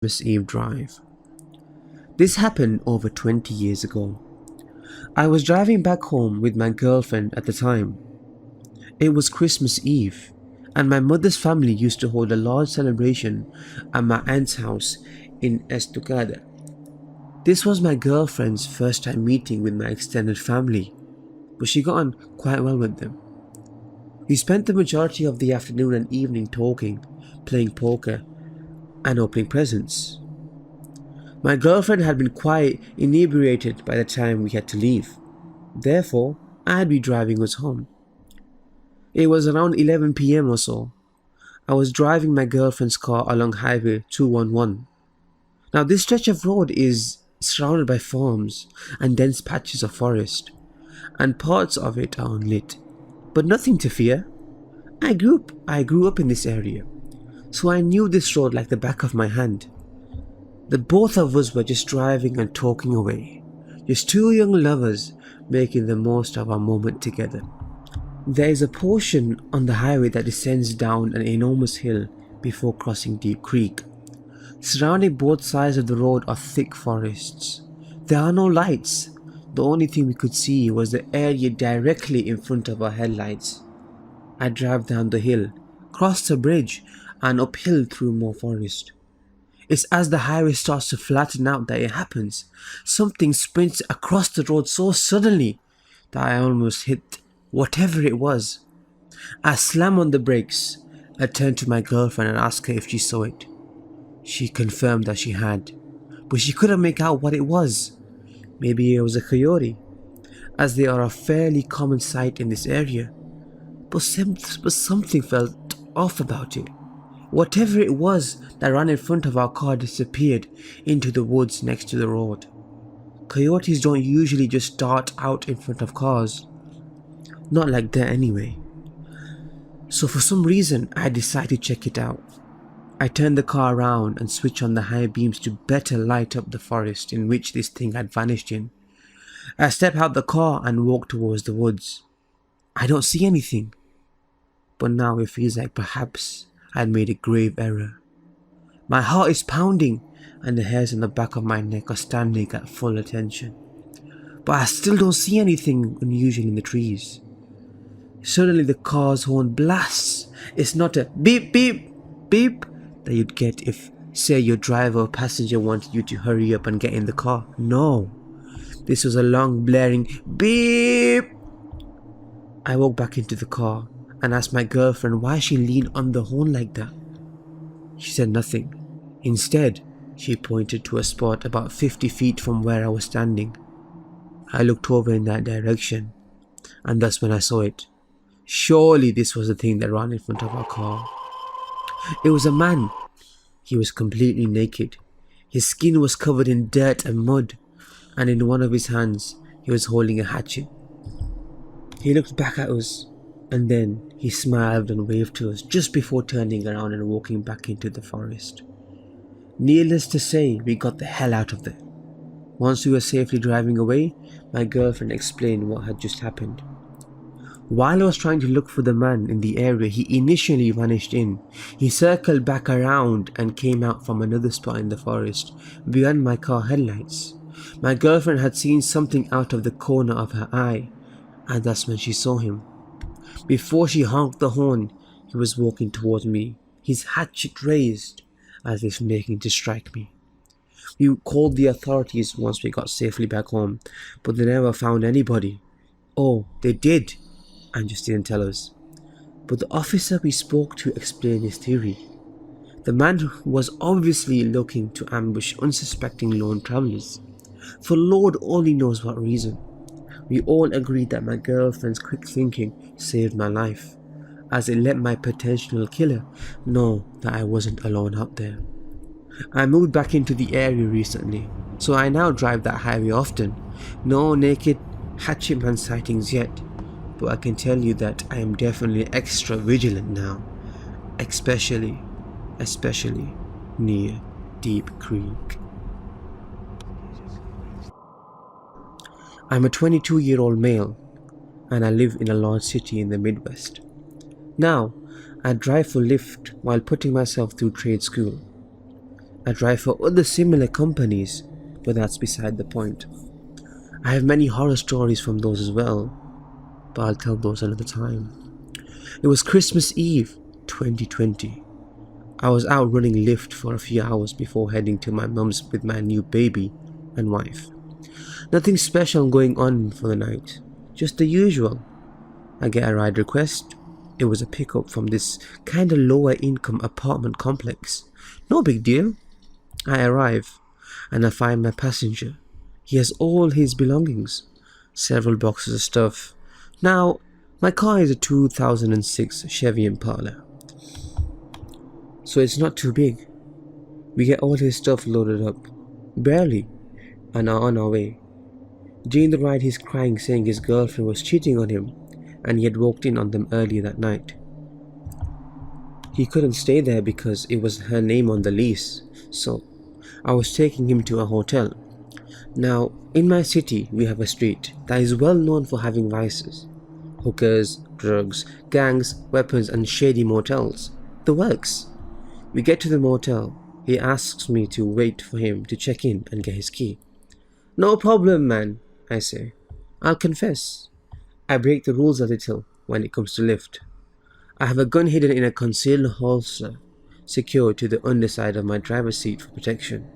Christmas Eve drive. This happened over 20 years ago. I was driving back home with my girlfriend at the time. It was Christmas Eve, and my mother's family used to hold a large celebration at my aunt's house in Estocada. This was my girlfriend's first time meeting with my extended family, but she got on quite well with them. We spent the majority of the afternoon and evening talking, playing poker, and opening presents. My girlfriend had been quite inebriated by the time we had to leave. Therefore, I'd be driving us home. It was around 11 PM or so. I was driving my girlfriend's car along Highway 211. Now, this stretch of road is surrounded by farms and dense patches of forest, and parts of it are unlit. But nothing to fear. I grew up in this area, so I knew this road like the back of my hand. The both of us were just driving and talking away, just two young lovers making the most of our moment together. There is a portion on the highway that descends down an enormous hill before crossing Deep Creek. Surrounding both sides of the road are thick forests. There are no lights. The only thing we could see was the area directly in front of our headlights. I drive down the hill, cross the bridge, and uphill through more forest. It's as the highway starts to flatten out that it happens. Something sprints across the road so suddenly that I almost hit whatever it was. I slam on the brakes. I turn to my girlfriend and ask her if she saw it. She confirmed that she had, but she couldn't make out what it was. Maybe it was a coyote, as they are a fairly common sight in this area. But something felt off about it. Whatever it was that ran in front of our car disappeared into the woods next to the road. Coyotes don't usually just dart out in front of cars. Not like that anyway. So for some reason, I decided to check it out. I turned the car around and switched on the high beams to better light up the forest in which this thing had vanished in. I step out the car and walk towards the woods. I don't see anything. But now it feels like perhaps I had made a grave error. My heart is pounding and the hairs on the back of my neck are standing at full attention. But I still don't see anything unusual in the trees. Suddenly the car's horn blasts. It's not a beep beep beep that you'd get if, say, your driver or passenger wanted you to hurry up and get in the car. No, this was a long blaring beep. I walked back into the car and asked my girlfriend why she leaned on the horn like that. She said nothing. Instead, she pointed to a spot about 50 feet from where I was standing. I looked over in that direction, and that's when I saw it. Surely this was the thing that ran in front of our car. It was a man. He was completely naked. His skin was covered in dirt and mud, and in one of his hands he was holding a hatchet. He looked back at us, and then he smiled and waved to us just before turning around and walking back into the forest. Needless to say, we got the hell out of there. Once we were safely driving away, my girlfriend explained what had just happened. While I was trying to look for the man in the area he initially vanished in, he circled back around and came out from another spot in the forest beyond my car headlights. My girlfriend had seen something out of the corner of her eye, and that's when she saw him. Before she honked the horn, he was walking towards me, his hatchet raised as if making to strike me. We called the authorities once we got safely back home, but they never found anybody. Oh, they did, and just didn't tell us. But the officer we spoke to explained his theory. The man was obviously looking to ambush unsuspecting lone travelers, for Lord only knows what reason. We all agreed that my girlfriend's quick thinking saved my life, as it let my potential killer know that I wasn't alone out there. I moved back into the area recently, so I now drive that highway often. No naked hatchet man sightings yet, but I can tell you that I am definitely extra vigilant now, especially near Deep Creek. I'm a 22-year-old male, and I live in a large city in the Midwest. Now, I drive for Lyft while putting myself through trade school. I drive for other similar companies, but that's beside the point. I have many horror stories from those as well, but I'll tell those another time. It was Christmas Eve, 2020. I was out running Lyft for a few hours before heading to my mum's with my new baby and wife. Nothing special going on for the night, just the usual. I get a ride request. It was a pickup from this kinda lower income apartment complex. No big deal. I arrive and I find my passenger. He has all his belongings, several boxes of stuff. Now, my car is a 2006 Chevy Impala, so it's not too big. We get all his stuff loaded up, barely, and are on our way. During the ride he's crying, saying his girlfriend was cheating on him and he had walked in on them earlier that night. He couldn't stay there because it was her name on the lease, so I was taking him to a hotel. Now, in my city we have a street that is well known for having vices. Hookers, drugs, gangs, weapons and shady motels. The works. We get to the motel. He asks me to wait for him to check in and get his key. No problem, man, I say. I'll confess. I break the rules a little when it comes to lift. I have a gun hidden in a concealed holster, secured to the underside of my driver's seat for protection.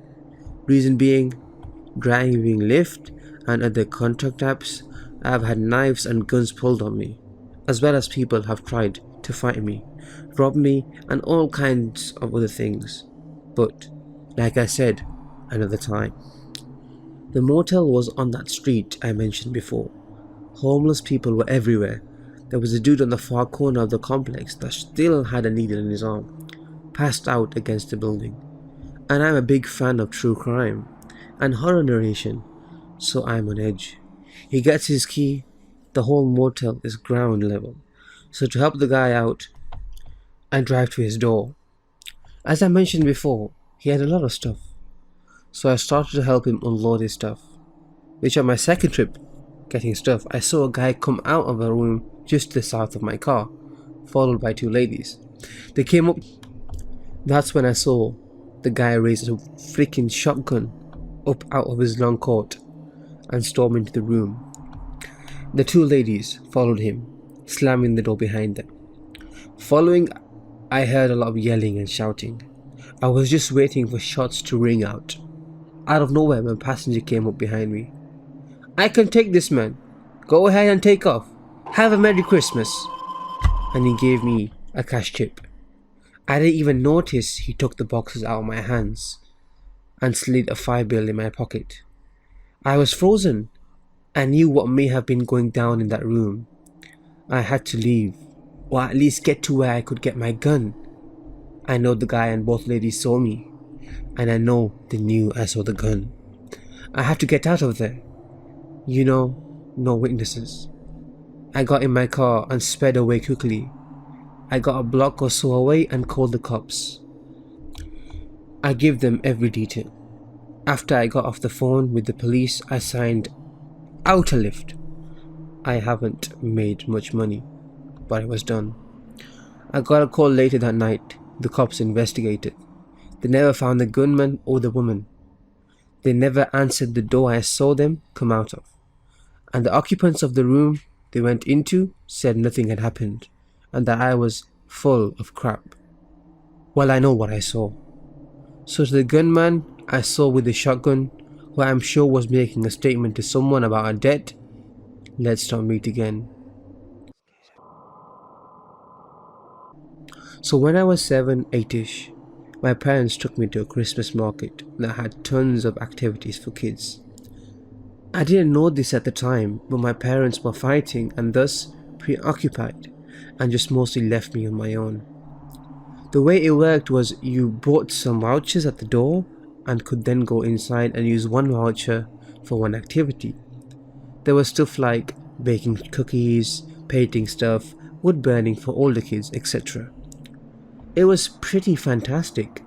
Reason being, driving Lyft and other contract apps, I have had knives and guns pulled on me, as well as people have tried to fight me, rob me, and all kinds of other things. But, like I said, another time. The motel was on that street I mentioned before. Homeless people were everywhere. There was a dude on the far corner of the complex that still had a needle in his arm, passed out against the building. And I'm a big fan of true crime and horror narration, so I'm on edge. He gets his key. The whole motel is ground level, so to help the guy out, I drive to his door. As I mentioned before, he had a lot of stuff, so I started to help him unload his stuff. Which on my second trip getting stuff, I saw a guy come out of a room just to the south of my car, followed by two ladies. They came up. That's when I saw the guy raise a freaking shotgun up out of his long coat and storm into the room. The two ladies followed him, slamming the door behind them. Following, I heard a lot of yelling and shouting. I was just waiting for shots to ring out. Out of nowhere, my passenger came up behind me. I can take this, man. Go ahead and take off. Have a Merry Christmas. And he gave me a cash tip. I didn't even notice he took the boxes out of my hands and slid a $5 in my pocket. I was frozen. I knew what may have been going down in that room. I had to leave, or at least get to where I could get my gun. I know the guy and both ladies saw me, and I know they knew I saw the gun. I have to get out of there. You know, no witnesses. I got in my car and sped away quickly. I got a block or so away and called the cops. I give them every detail. After I got off the phone with the police, I signed out a lift. I haven't made much money, but it was done. I got a call later that night. The cops investigated. They never found the gunman or the woman. They never answered the door I saw them come out of. And the occupants of the room they went into said nothing had happened and that I was full of crap. Well, I know what I saw. So to the gunman I saw with the shotgun, who I'm sure was making a statement to someone about a debt, let's not meet again. So when I was 7, 8ish, my parents took me to a Christmas market that had tons of activities for kids. I didn't know this at the time, but my parents were fighting and thus preoccupied and just mostly left me on my own. The way it worked was you bought some vouchers at the door and could then go inside and use one voucher for one activity. There was stuff like baking cookies, painting stuff, wood burning for older kids, etc. It was pretty fantastic.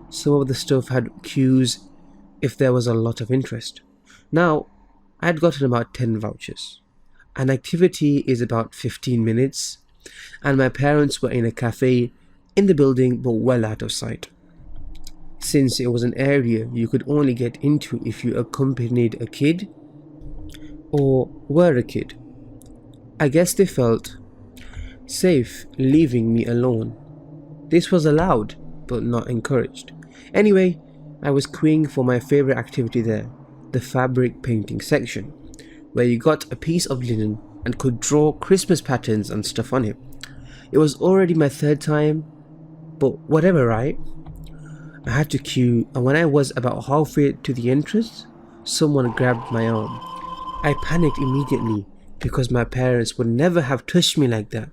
Some of the stuff had queues if there was a lot of interest. Now, I had gotten about 10 vouchers. An activity is about 15 minutes, and my parents were in a cafe in the building but well out of sight. since it was an area you could only get into if you accompanied a kid or were a kid. I guess they felt safe leaving me alone. This was allowed, but not encouraged. Anyway, I was queuing for my favorite activity there, the fabric painting section, where you got a piece of linen and could draw Christmas patterns and stuff on it. It was already my third time, but whatever, right? I had to queue, and when I was about halfway to the entrance, someone grabbed my arm. I panicked immediately because my parents would never have touched me like that,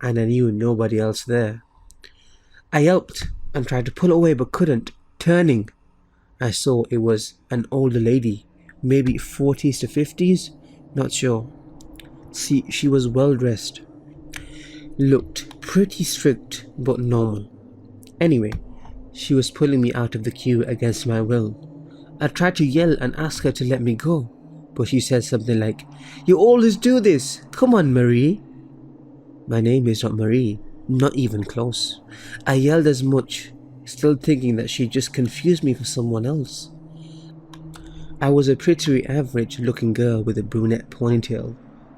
and I knew nobody else there. I yelped and tried to pull away but couldn't. Turning, I saw it was an older lady, maybe 40s to 50s, not sure. See, she was well dressed, looked pretty strict but normal. Anyway, she was pulling me out of the queue against my will. I tried to yell and ask her to let me go, but she said something like, "You always do this, come on Marie." My name is not Marie, not even close. I yelled as much, still thinking that she just confused me for someone else. I was a pretty average looking girl with a brunette ponytail.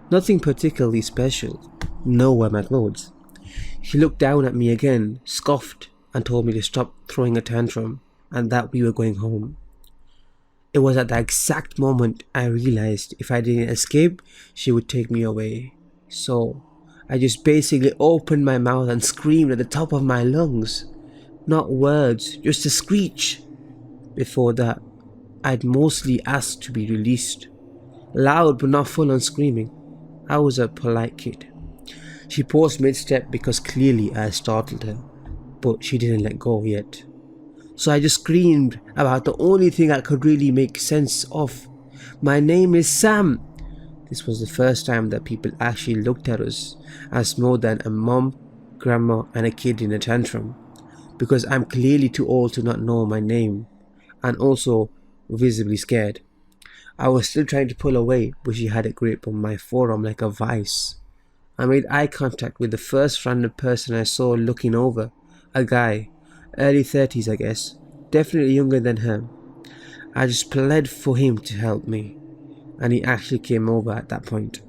Nothing particularly special. No were my clothes. She looked down at me again, scoffed, and told me to stop throwing a tantrum and that we were going home. It was at that exact moment I realized if I didn't escape, she would take me away. So, I just basically opened my mouth and screamed at the top of my lungs. Not words, just a screech. Before that, I'd mostly asked to be released. Loud but not full on screaming. I was a polite kid. She paused mid-step because clearly I startled her, but she didn't let go yet. So I just screamed about the only thing I could really make sense of. "My name is Sam." This was the first time that people actually looked at us as more than a mom, grandma and a kid in a tantrum, because I'm clearly too old to not know my name, and also visibly scared. I was still trying to pull away, but she had a grip on my forearm like a vice. I made eye contact with the first random person I saw looking over, a guy, early 30s I guess, definitely younger than her. I just pled for him to help me, and he actually came over at that point.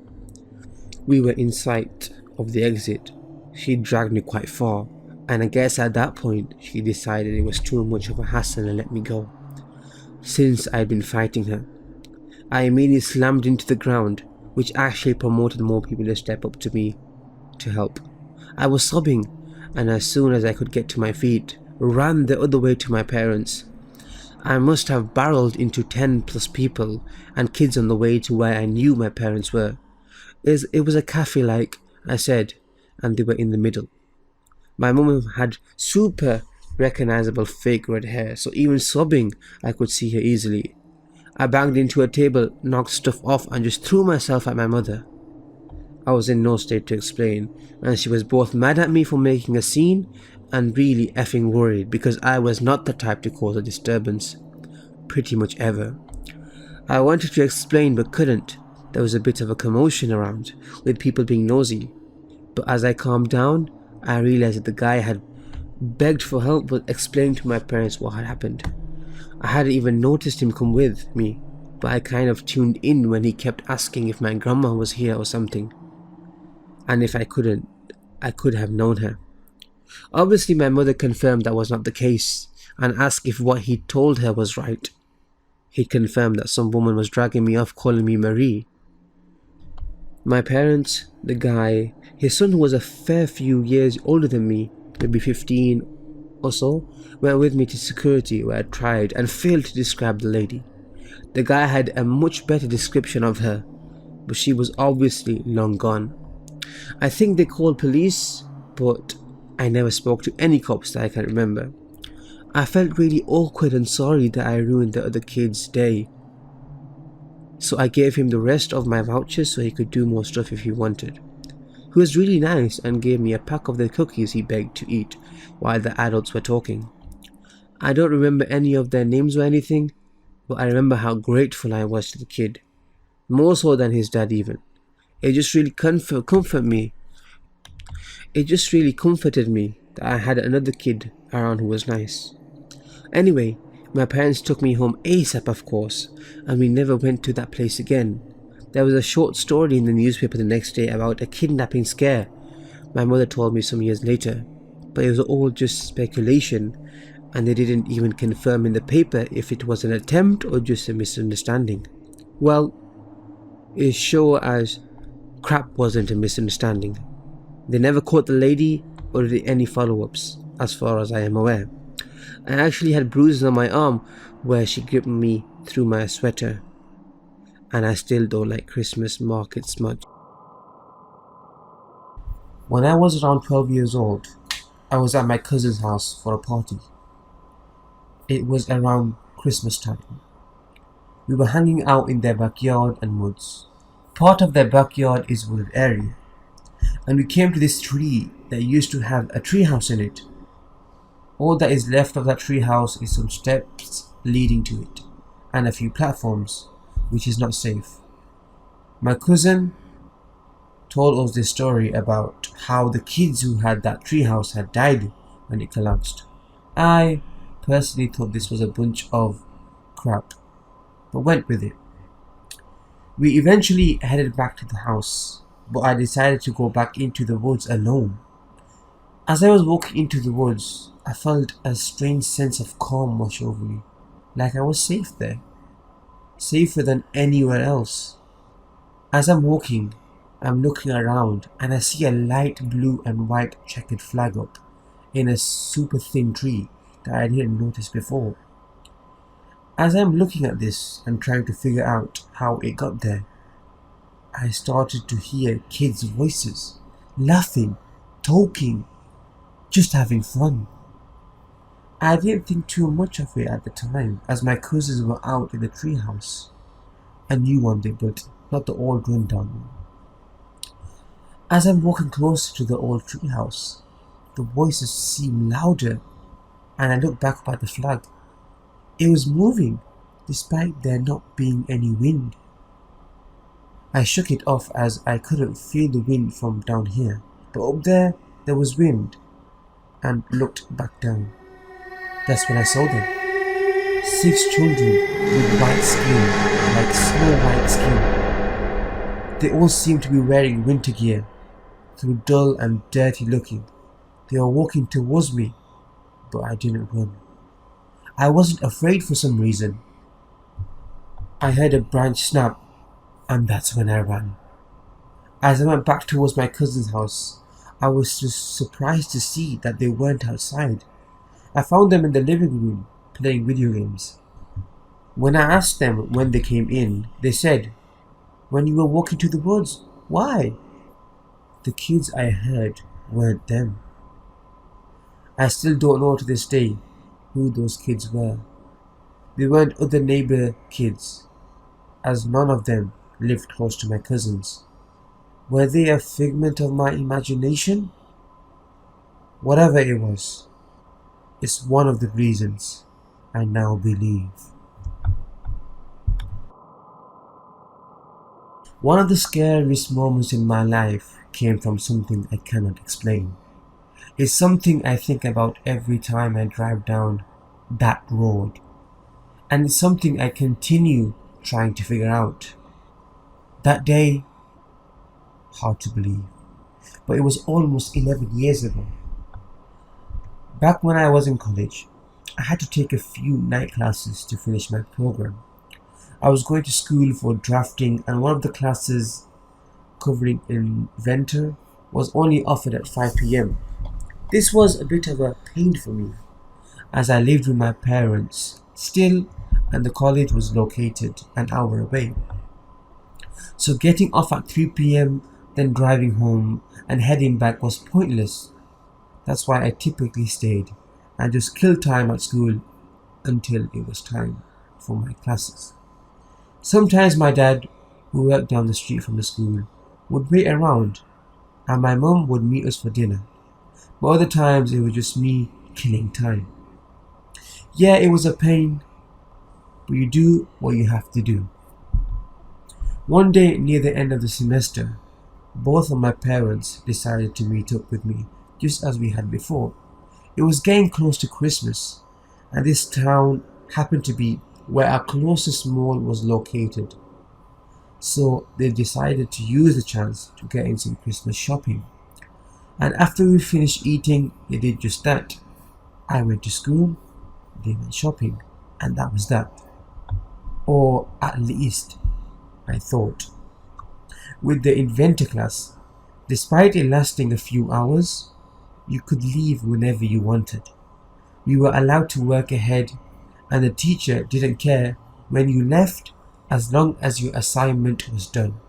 We were in sight of the exit. She dragged me quite far, and I guess at that point she decided it was too much of a hassle and let me go. Since I'd been fighting her, I immediately slammed into the ground, which actually promoted more people to step up to me to help. I was sobbing, and as soon as I could get to my feet, ran the other way to my parents. I must have barreled into 10 plus people and kids on the way to where I knew my parents were. It was a cafe like I said, and they were in the middle. My mum had super recognizable fake red hair, so even sobbing I could see her easily. I banged into a table, knocked stuff off and just threw myself at my mother. I was in no state to explain, and she was both mad at me for making a scene and really effing worried because I was not the type to cause a disturbance, pretty much ever. I wanted to explain but couldn't. There was a bit of a commotion around, with people being nosy, but as I calmed down, I realized that the guy had begged for help but explained to my parents what had happened. I hadn't even noticed him come with me, but I kind of tuned in when he kept asking if my grandma was here or something, and if I could have known her. Obviously my mother confirmed that was not the case, and asked if what he told her was right. He confirmed that some woman was dragging me off calling me Marie. My parents, the guy, his son who was a fair few years older than me, maybe 15 or so, went with me to security where I tried and failed to describe the lady. The guy had a much better description of her, but she was obviously long gone. I think they called police, but I never spoke to any cops that I can remember. I felt really awkward and sorry that I ruined the other kid's day, so I gave him the rest of my vouchers so he could do more stuff if he wanted. He was really nice and gave me a pack of the cookies he begged to eat while the adults were talking. I don't remember any of their names or anything, but I remember how grateful I was to the kid, more so than his dad even. It just really comforted me that I had another kid around who was nice. Anyway, my parents took me home ASAP, of course, and we never went to that place again. There was a short story in the newspaper the next day about a kidnapping scare, my mother told me some years later, but it was all just speculation, and they didn't even confirm in the paper if it was an attempt or just a misunderstanding. Well, it's sure as crap wasn't a misunderstanding. They never caught the lady or did any follow-ups, as far as I am aware. I actually had bruises on my arm where she gripped me through my sweater, and I still don't like Christmas markets much. When I was around 12 years old, I was at my cousin's house for a party. It was around Christmas time. We were hanging out in their backyard and woods. Part of their backyard is wooded area, and we came to this tree that used to have a tree house in it. All that is left of that tree house is some steps leading to it, and a few platforms, which is not safe. My cousin told us this story about how the kids who had that treehouse had died when it collapsed. I personally thought this was a bunch of crap, but went with it. We eventually headed back to the house, but I decided to go back into the woods alone. As I was walking into the woods, I felt a strange sense of calm wash over me, like I was safe there, safer than anywhere else. As I'm walking, I'm looking around and I see a light blue and white checkered flag up in a super thin tree that I didn't notice before. As I'm looking at this and trying to figure out how it got there, I started to hear kids' voices, laughing, talking, just having fun. I didn't think too much of it at the time, as my cousins were out in the treehouse. A new one they built, not the old rundown one. As I'm walking closer to the old treehouse, the voices seem louder, and I look back up at the flag. It was moving, despite there not being any wind. I shook it off as I couldn't feel the wind from down here, but up there was wind, and looked back down. That's when I saw them. 6 children with white skin, like snow white skin. They all seemed to be wearing winter gear, though dull and dirty looking. They were walking towards me, but I didn't run. I wasn't afraid for some reason. I heard a branch snap, and that's when I ran. As I went back towards my cousin's house, I was just surprised to see that they weren't outside. I found them in the living room, playing video games. When I asked them when they came in, they said, "When you were walking to the woods." Why? The kids I heard weren't them. I still don't know to this day who those kids were. They weren't other neighbor kids, as none of them lived close to my cousins. Were they a figment of my imagination? Whatever it was, it's one of the reasons I now believe. One of the scariest moments in my life came from something I cannot explain. It's something I think about every time I drive down that road, and it's something I continue trying to figure out. That day, hard to believe, but it was almost 11 years ago. Back when I was in college, I had to take a few night classes to finish my program. I was going to school for drafting, and one of the classes, covering Inventor, was only offered at 5 p.m. This was a bit of a pain for me, as I lived with my parents still, and the college was located an hour away. So getting off at 3 p.m, then driving home and heading back was pointless. That's why I typically stayed and just killed time at school until it was time for my classes. Sometimes my dad, who worked down the street from the school, would wait around, and my mum would meet us for dinner. But other times it was just me killing time. Yeah, it was a pain, but you do what you have to do. One day near the end of the semester, both of my parents decided to meet up with me, just as we had before. It was getting close to Christmas, and this town happened to be where our closest mall was located. So they decided to use the chance to get in some Christmas shopping. And after we finished eating, they did just that. I went to school, they went shopping, and that was that. Or at least, I thought. With the inventor class, despite it lasting a few hours, you could leave whenever you wanted. You were allowed to work ahead, and the teacher didn't care when you left as long as your assignment was done.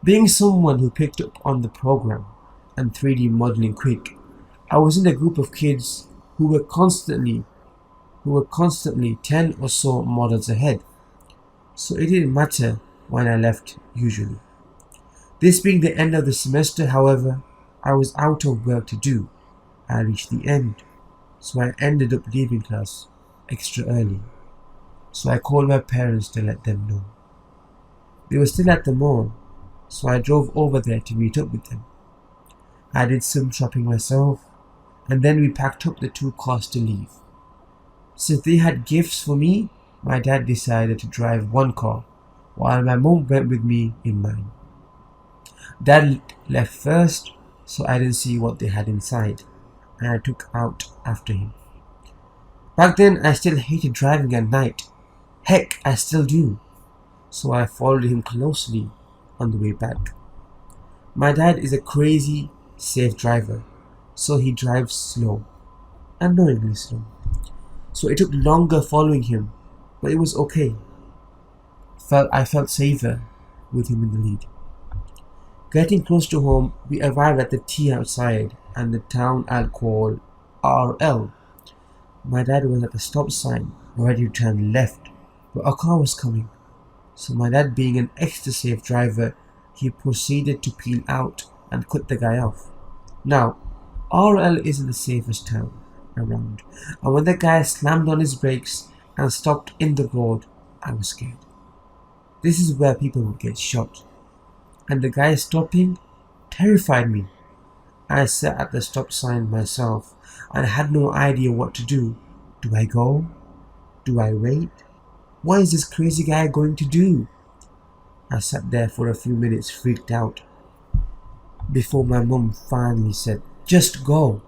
Being someone who picked up on the program and 3D modeling quick, I was in a group of kids who were constantly 10 or so models ahead. So it didn't matter when I left usually. This being the end of the semester, however, I was out of work to do. I reached the end, so I ended up leaving class extra early. So I called my parents to let them know. They were still at the mall, so I drove over there to meet up with them. I did some shopping myself, and then we packed up the 2 cars to leave. Since they had gifts for me, my dad decided to drive 1 car, while my mom went with me in mine. Dad left first, so I didn't see what they had inside, and I took out after him. Back then, I still hated driving at night. Heck, I still do. So I followed him closely on the way back. My dad is a crazy, safe driver, so he drives slow, annoyingly slow. So it took longer following him, but it was okay. I felt safer with him in the lead. Getting close to home, we arrived at the T outside and the town I'll call RL. My dad was at the stop sign, ready to turn left, but a car was coming. So my dad, being an extra safe driver, he proceeded to peel out and cut the guy off. Now, RL isn't the safest town around, and when the guy slammed on his brakes and stopped in the road, I was scared. This is where people would get shot, and the guy stopping terrified me. I sat at the stop sign myself and had no idea what to do. Do I go? Do I wait? What is this crazy guy going to do? I sat there for a few minutes freaked out before my mum finally said, "Just go."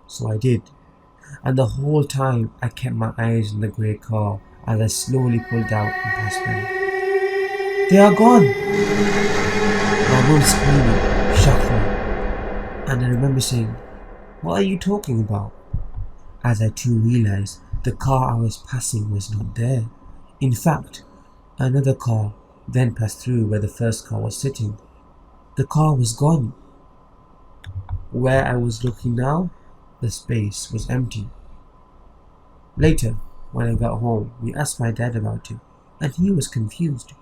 So I did, and the whole time I kept my eyes on the grey car as I slowly pulled out and passed them. "They are gone!" My mum screaming shocked me, and I remember saying, "What are you talking about?" As I too realized the car I was passing was not there. In fact, another car then passed through where the first car was sitting. The car was gone. Where I was looking now, the space was empty. Later, when I got home, we asked my dad about it, and he was confused.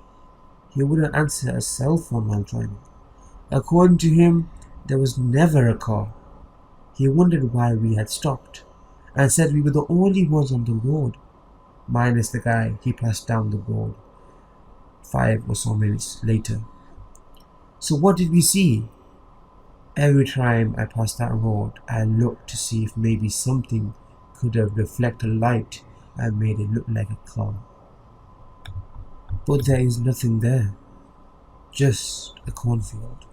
He wouldn't answer a cell phone while driving. According to him, there was never a car. He wondered why we had stopped, and said we were the only ones on the road, minus the guy he passed down the road 5 or so minutes later. So what did we see? Every time I passed that road, I looked to see if maybe something could have reflected light and made it look like a car. But there is nothing there, just a cornfield.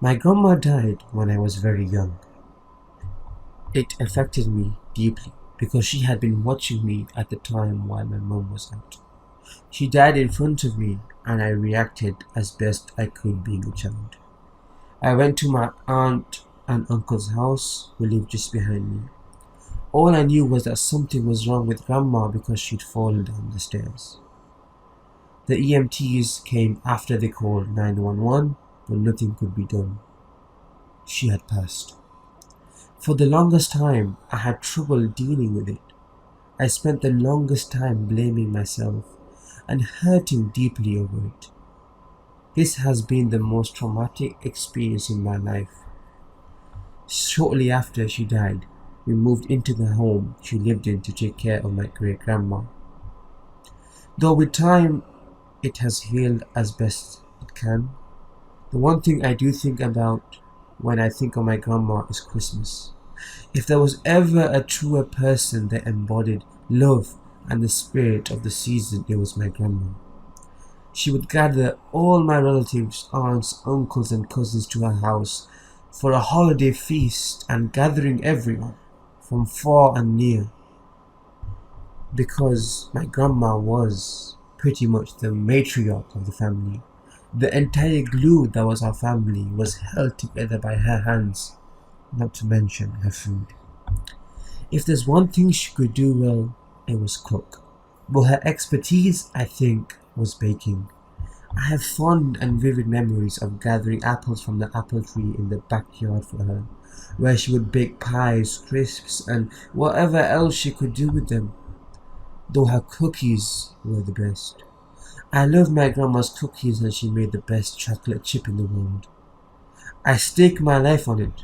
My grandma died when I was very young. It affected me deeply because she had been watching me at the time while my mum was out. She died in front of me and I reacted as best I could being a child. I went to my aunt and uncle's house who lived just behind me. All I knew was that something was wrong with grandma because she'd fallen down the stairs. The EMTs came after they called 911, but nothing could be done. She had passed. For the longest time, I had trouble dealing with it. I spent the longest time blaming myself and hurting deeply over it. This has been the most traumatic experience in my life. Shortly after she died, we moved into the home she lived in to take care of my great-grandma. Though with time, it has healed as best it can. The one thing I do think about when I think of my grandma is Christmas. If there was ever a truer person that embodied love and the spirit of the season, it was my grandma. She would gather all my relatives, aunts, uncles, and cousins to her house for a holiday feast and gathering everyone from far and near, because my grandma was pretty much the matriarch of the family. The entire glue that was our family was held together by her hands, not to mention her food. If there's one thing she could do well, it was cook. But her expertise, I think, was baking. I have fond and vivid memories of gathering apples from the apple tree in the backyard for her, where she would bake pies, crisps, and whatever else she could do with them, though her cookies were the best. I loved my grandma's cookies, and she made the best chocolate chip in the world. I staked my life on it,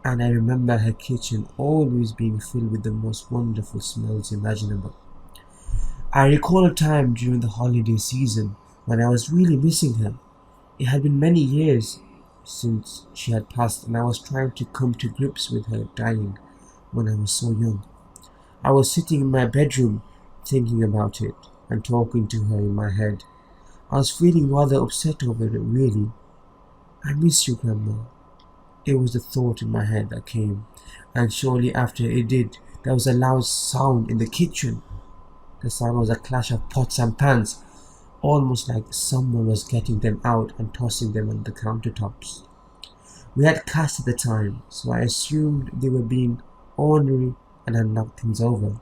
and I remember her kitchen always being filled with the most wonderful smells imaginable. I recall a time during the holiday season when I was really missing her. It had been many years since she had passed, and I was trying to come to grips with her dying when I was so young. I was sitting in my bedroom thinking about it and talking to her in my head. I was feeling rather upset over it, really. I miss you, Grandma. It was the thought in my head that came, and shortly after it did, there was a loud sound in the kitchen. The sound was a clash of pots and pans, almost like someone was getting them out and tossing them on the countertops. We had cats at the time, so I assumed they were being ornery and had knocked things over.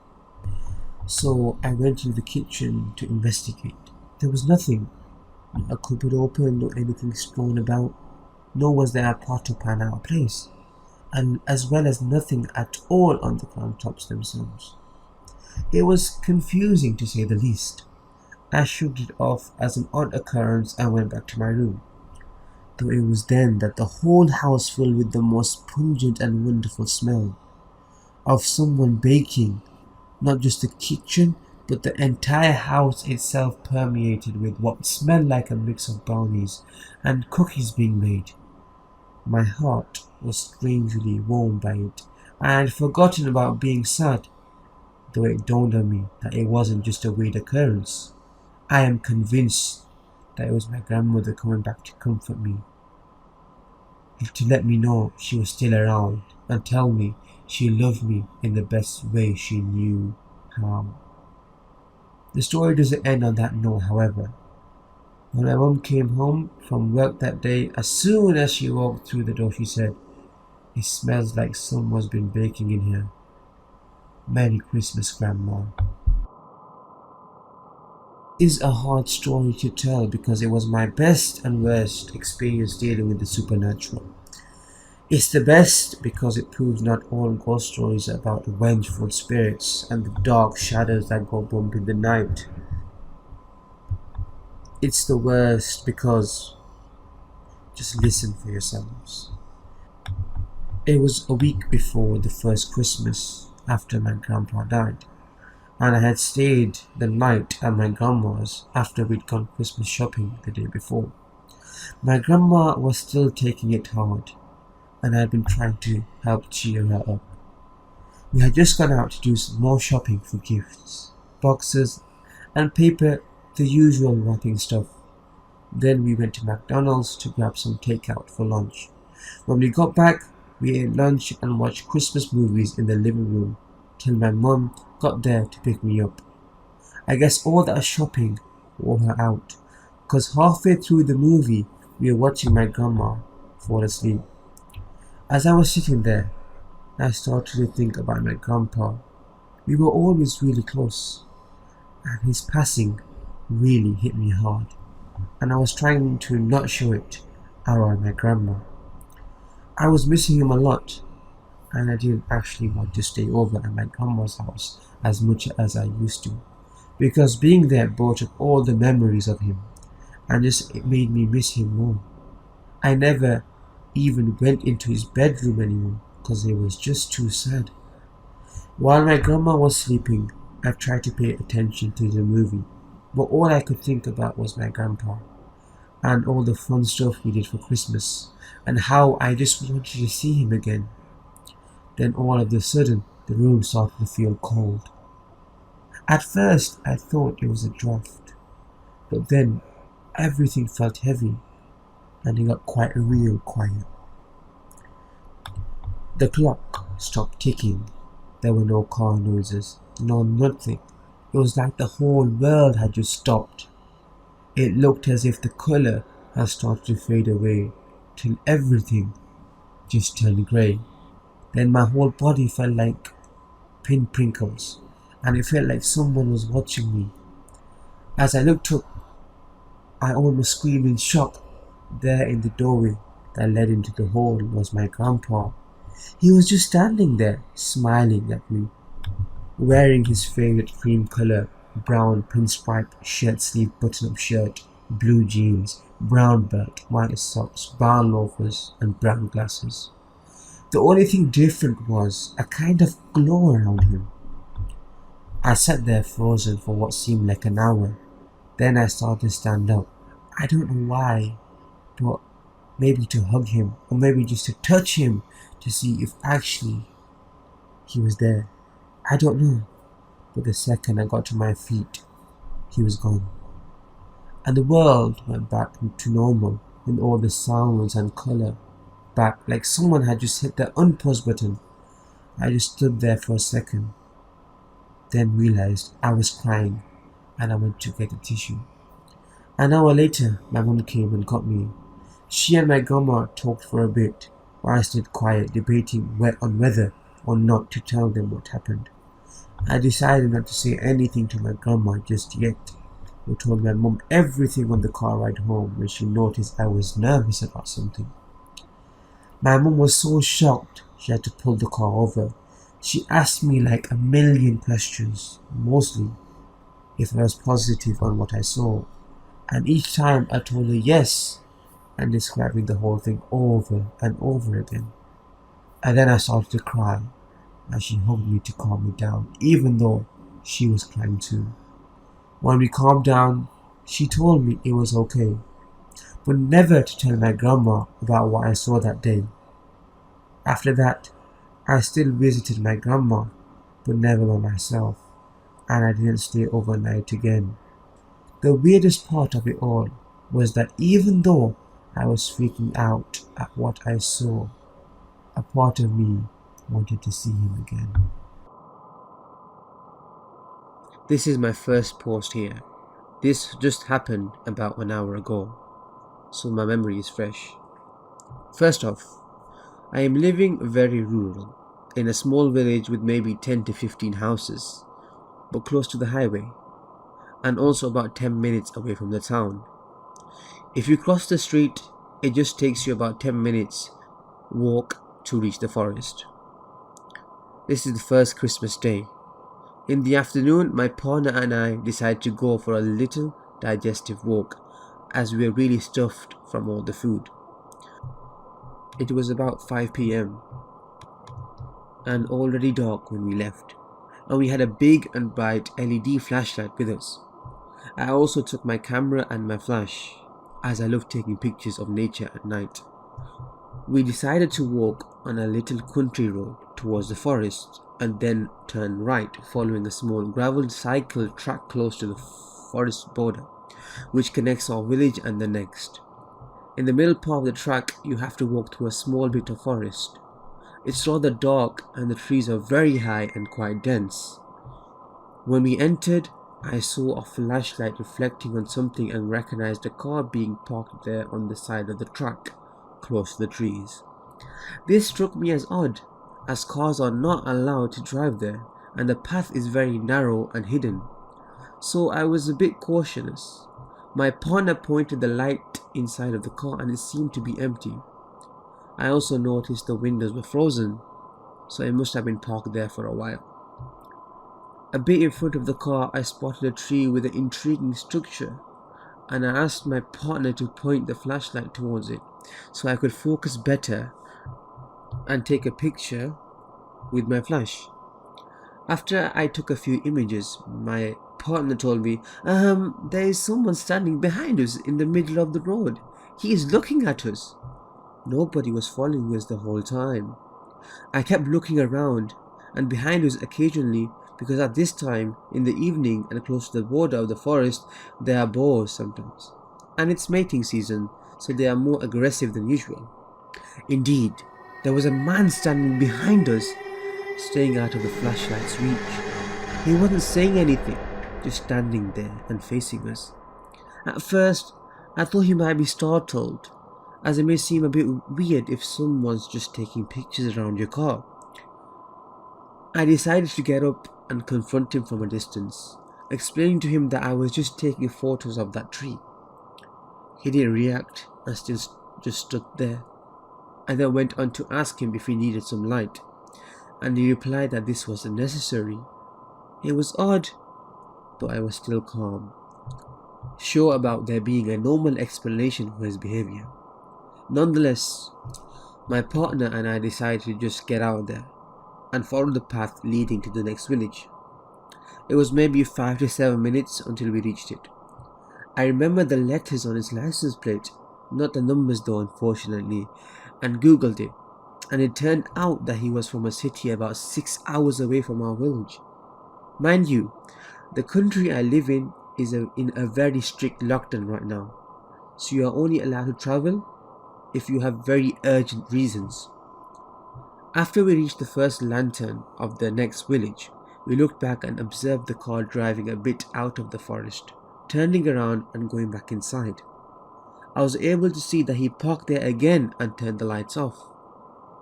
So I went into the kitchen to investigate. There was nothing, not a cupboard open, nor anything strewn about, nor was there a pot or pan out of place, and as well as nothing at all on the countertops themselves. It was confusing to say the least. I shrugged it off as an odd occurrence and went back to my room, though it was then that the whole house filled with the most pungent and wonderful smell of someone baking. Not just the kitchen, but the entire house itself permeated with what smelled like a mix of brownies and cookies being made. My heart was strangely warmed by it. I had forgotten about being sad, though it dawned on me that it wasn't just a weird occurrence. I am convinced that it was my grandmother coming back to comfort me, to let me know she was still around and tell me she loved me in the best way she knew how. The story doesn't end on that note, however. When my mum came home from work that day, as soon as she walked through the door, she said, "It smells like someone's been baking in here. Merry Christmas, Grandma." It is a hard story to tell because it was my best and worst experience dealing with the supernatural. It's the best because it proves not all ghost stories are about vengeful spirits and the dark shadows that go bump in the night. It's the worst because, just listen for yourselves. It was a week before the first Christmas after my grandpa died, and I had stayed the night at my grandma's after we'd gone Christmas shopping the day before. My grandma was still taking it hard, and I had been trying to help cheer her up. We had just gone out to do some more shopping for gifts, boxes, and paper, the usual wrapping stuff. Then we went to McDonald's to grab some takeout for lunch. When we got back, we ate lunch and watched Christmas movies in the living room till my mum got there to pick me up. I guess all that shopping wore her out, because halfway through the movie, we were watching my grandma fall asleep. As I was sitting there, I started to think about my grandpa. We were always really close, and his passing really hit me hard, and I was trying to not show it around my grandma. I was missing him a lot, and I didn't actually want to stay over at my grandma's house as much as I used to, because being there brought up all the memories of him, and it made me miss him more. I never even went into his bedroom anymore because it was just too sad. While my grandma was sleeping, I tried to pay attention to the movie, but all I could think about was my grandpa and all the fun stuff we did for Christmas and how I just wanted to see him again. Then all of a sudden, the room started to feel cold. At first, I thought it was a draft, but then everything felt heavy and it got quite real quiet. The clock stopped ticking. There were no car noises, no nothing. It was like the whole world had just stopped. It looked as if the colour had started to fade away till everything just turned grey. Then my whole body felt like pinprickles and it felt like someone was watching me. As I looked up, I almost screamed in shock. There in the doorway that led into the hall was my grandpa. He was just standing there, smiling at me, wearing his favorite cream color, brown pinstripe shirt sleeve button-up shirt, blue jeans, brown belt, white socks, brown loafers, and brown glasses. The only thing different was a kind of glow around him. I sat there frozen for what seemed like an hour. Then I started to stand up. I don't know why, but maybe to hug him, or maybe just to touch him to see if actually he was there. I don't know, but the second I got to my feet, he was gone. And the world went back to normal with all the sounds and colour back like someone had just hit the unpause button. I just stood there for a second, then realised I was crying and I went to get a tissue. An hour later, my mum came and got me. She and my grandma talked for a bit while I stayed quiet debating on whether or not to tell them what happened. I decided not to say anything to my grandma just yet. I told my mum everything on the car ride home when she noticed I was nervous about something. My mum was so shocked she had to pull the car over. She asked me like a million questions, mostly if I was positive on what I saw. And each time I told her yes, and describing the whole thing over and over again. And then I started to cry as she hugged me to calm me down, even though she was crying too. When we calmed down, she told me it was okay, but never to tell my grandma about what I saw that day. After that, I still visited my grandma, but never by myself, and I didn't stay overnight again. The weirdest part of it all was that even though I was freaking out at what I saw, a part of me wanted to see him again. This is my first post here. This just happened about an hour ago, so my memory is fresh. First off, I am living very rural, in a small village with maybe 10 to 15 houses, but close to the highway, and also about 10 minutes away from the town. If you cross the street, it just takes you about 10 minutes walk to reach the forest. This is the first Christmas day. In the afternoon, my partner and I decided to go for a little digestive walk as we were really stuffed from all the food. It was about 5 p.m. and already dark when we left, and we had a big and bright LED flashlight with us. I also took my camera and my flash, as I love taking pictures of nature at night. We decided to walk on a little country road towards the forest and then turn right, following a small gravel cycle track close to the forest border, which connects our village and the next. In the middle part of the track, you have to walk through a small bit of forest. It's rather dark and the trees are very high and quite dense. When we entered, I saw a flashlight reflecting on something and recognized a car being parked there on the side of the track, close to the trees. This struck me as odd, as cars are not allowed to drive there and the path is very narrow and hidden. So I was a bit cautious. My partner pointed the light inside of the car and it seemed to be empty. I also noticed the windows were frozen, so it must have been parked there for a while. A bit in front of the car, I spotted a tree with an intriguing structure, and I asked my partner to point the flashlight towards it so I could focus better and take a picture with my flash. After I took a few images, my partner told me, there is someone standing behind us in the middle of the road. He is looking at us. Nobody was following us the whole time. I kept looking around and behind us occasionally, because at this time in the evening and close to the border of the forest there are boars sometimes, and it's mating season, so they are more aggressive than usual. Indeed, there was a man standing behind us, staying out of the flashlight's reach. He wasn't saying anything, just standing there and facing us. At first, I thought he might be startled, as it may seem a bit weird if someone's just taking pictures around your car. I decided to get up and confront him from a distance, explaining to him that I was just taking photos of that tree. He didn't react and still just stood there. I then went on to ask him if he needed some light, and he replied that this wasn't necessary. It was odd, but I was still calm, sure about there being a normal explanation for his behavior. Nonetheless, my partner and I decided to just get out there and follow the path leading to the next village. It was maybe 5 to 7 minutes until we reached it. I remember the letters on his license plate, not the numbers though, unfortunately, and googled it, and it turned out that he was from a city about 6 hours away from our village. Mind you, the country I live in is in a very strict lockdown right now, so you are only allowed to travel if you have very urgent reasons. After we reached the first lantern of the next village, we looked back and observed the car driving a bit out of the forest, turning around and going back inside. I was able to see that he parked there again and turned the lights off.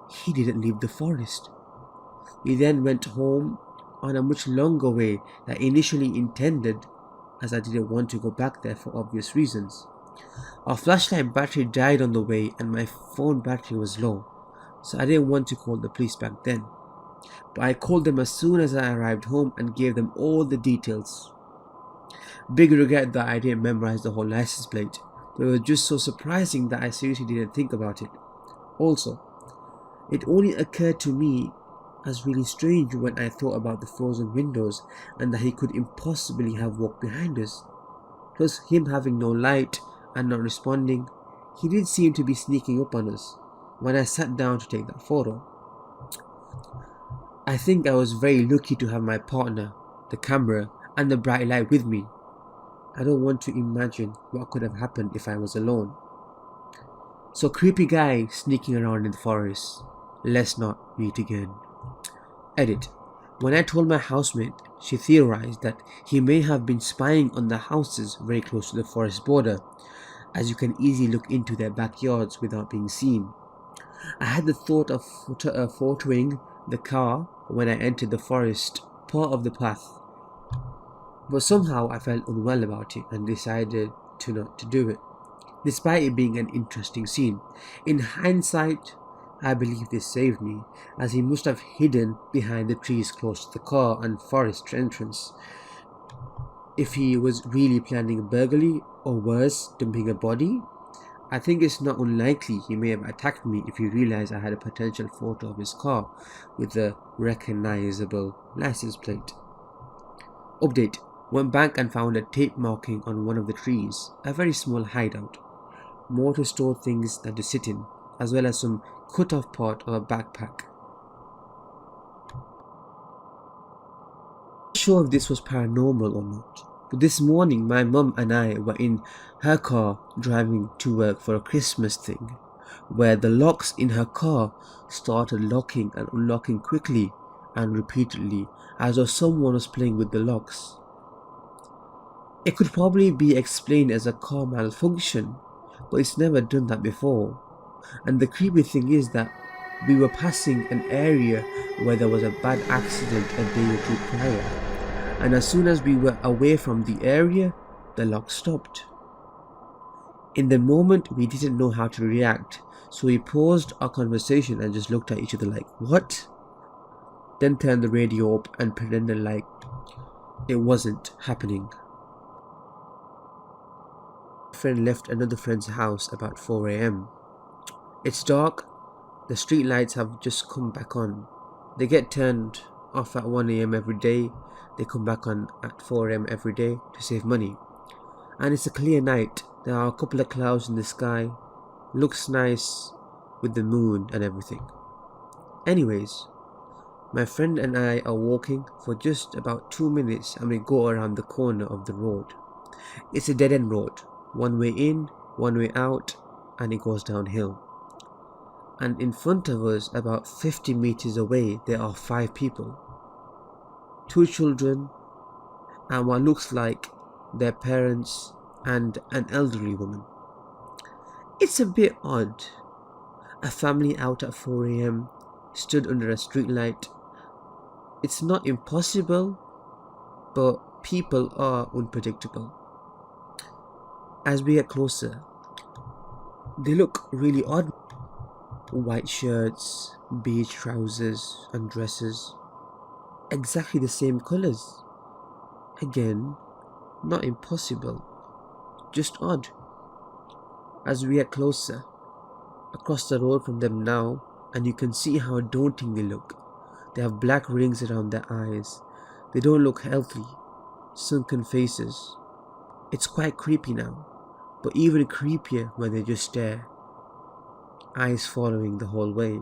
He didn't leave the forest. We then went home on a much longer way than initially intended, as I didn't want to go back there for obvious reasons. Our flashlight battery died on the way and my phone battery was low, so I didn't want to call the police back then. But I called them as soon as I arrived home and gave them all the details. Big regret that I didn't memorize the whole license plate, but it was just so surprising that I seriously didn't think about it. Also, it only occurred to me as really strange when I thought about the frozen windows and that he could impossibly have walked behind us. Plus him having no light and not responding, he did seem to be sneaking up on us when I sat down to take that photo. I think I was very lucky to have my partner, the camera, and the bright light with me. I don't want to imagine what could have happened if I was alone. So creepy guy sneaking around in the forest. Let's not meet again. Edit. When I told my housemate, she theorized that he may have been spying on the houses very close to the forest border, as you can easily look into their backyards without being seen. I had the thought of photoing the car when I entered the forest part of the path, but somehow I felt unwell about it and decided not to do it, despite it being an interesting scene. In hindsight, I believe this saved me, as he must have hidden behind the trees close to the car and forest entrance. If he was really planning a burglary, or worse, dumping a body, I think it's not unlikely he may have attacked me if he realized I had a potential photo of his car with a recognizable license plate. Update. Went back and found a tape marking on one of the trees, a very small hideout, more to store things than to sit in, as well as some cut-off part of a backpack. Not sure if this was paranormal or not, but this morning my mum and I were in her car driving to work for a Christmas thing, where the locks in her car started locking and unlocking quickly and repeatedly, as though someone was playing with the locks. It could probably be explained as a car malfunction, but it's never done that before. And the creepy thing is that we were passing an area where there was a bad accident a day or two prior, and as soon as we were away from the area, the lock stopped. In the moment, we didn't know how to react, so we paused our conversation and just looked at each other like, what? Then turned the radio up and pretended like it wasn't happening. A friend left another friend's house about 4 a.m. It's dark, the street lights have just come back on. They get turned off at 1 a.m. every day, they come back on at 4 a.m. every day to save money. And it's a clear night, there are a couple of clouds in the sky, looks nice with the moon and everything. Anyways, my friend and I are walking for just about 2 minutes and we go around the corner of the road. It's a dead end road, one way in, one way out, and it goes downhill. And in front of us, about 50 meters away, there are 5 people. 2 children, and what looks like their parents and an elderly woman. It's a bit odd. A family out at 4 a.m. stood under a streetlight. It's not impossible, but people are unpredictable. As we get closer, they look really odd. White shirts, beige trousers and dresses. Exactly the same colours. Again, not impossible, just odd. As we get closer, across the road from them now, and you can see how daunting they look. They have black rings around their eyes. They don't look healthy, sunken faces. It's quite creepy now, but even creepier when they just stare, eyes following the whole way.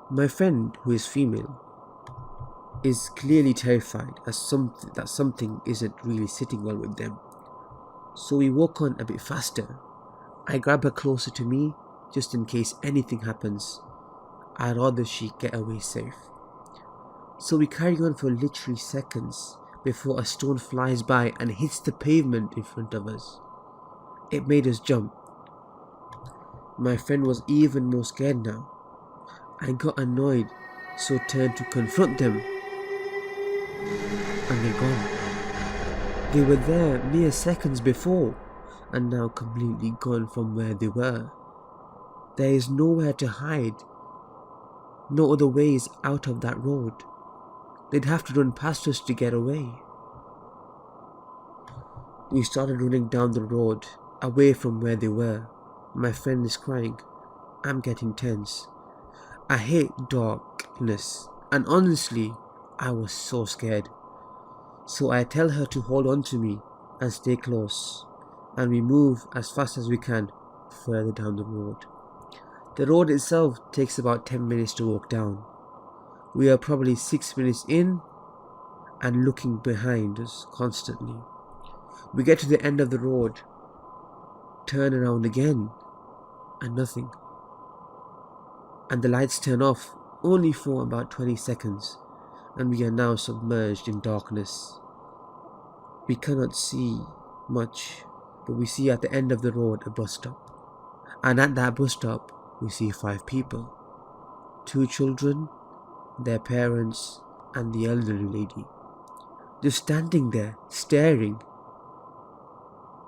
My friend, who is female, is clearly terrified that something isn't really sitting well with them. So we walk on a bit faster. I grab her closer to me, just in case anything happens. I'd rather she get away safe. So we carry on for literally seconds before a stone flies by and hits the pavement in front of us. It made us jump. My friend was even more scared now. I got annoyed, so turned to confront them. And they're gone. They were there mere seconds before, and now completely gone from where they were. There is nowhere to hide. No other ways out of that road. They'd have to run past us to get away. We started running down the road, away from where they were. My friend is crying. I'm getting tense. I hate darkness, and honestly, I was so scared. So I tell her to hold on to me and stay close, and we move as fast as we can further down the road. The road itself takes about 10 minutes to walk down. We are probably 6 minutes in and looking behind us constantly. We get to the end of the road, turn around again, and nothing. And the lights turn off only for about 20 seconds, and we are now submerged in darkness. We cannot see much, but we see at the end of the road a bus stop. And at that bus stop, we see 5 people. 2 children, their parents, and the elderly lady. Just standing there, staring.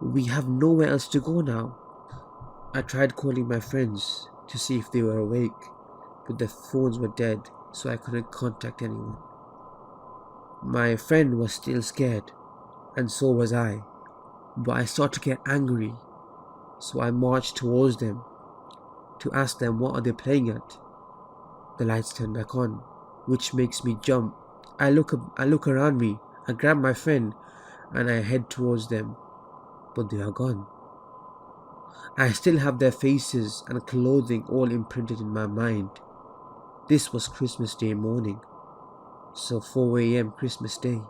We have nowhere else to go now. I tried calling my friends to see if they were awake, but their phones were dead, so I couldn't contact anyone. My friend was still scared, and so was I, but I started to get angry, so I marched towards them to ask them what are they playing at. The lights turn back on, which makes me jump. I look around me, I grab my friend, and I head towards them, but they are gone. I still have their faces and clothing all imprinted in my mind. This was Christmas Day morning, so 4 a.m. Christmas Day.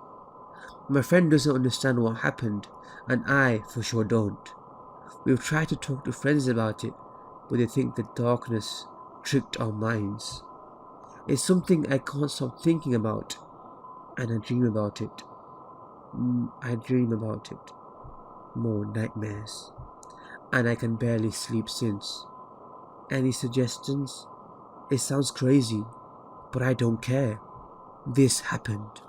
My friend doesn't understand what happened, and I for sure don't. We've tried to talk to friends about it, but they think the darkness tricked our minds. It's something I can't stop thinking about, and I dream about it. More nightmares, and I can barely sleep since. Any suggestions? It sounds crazy, but I don't care. This happened.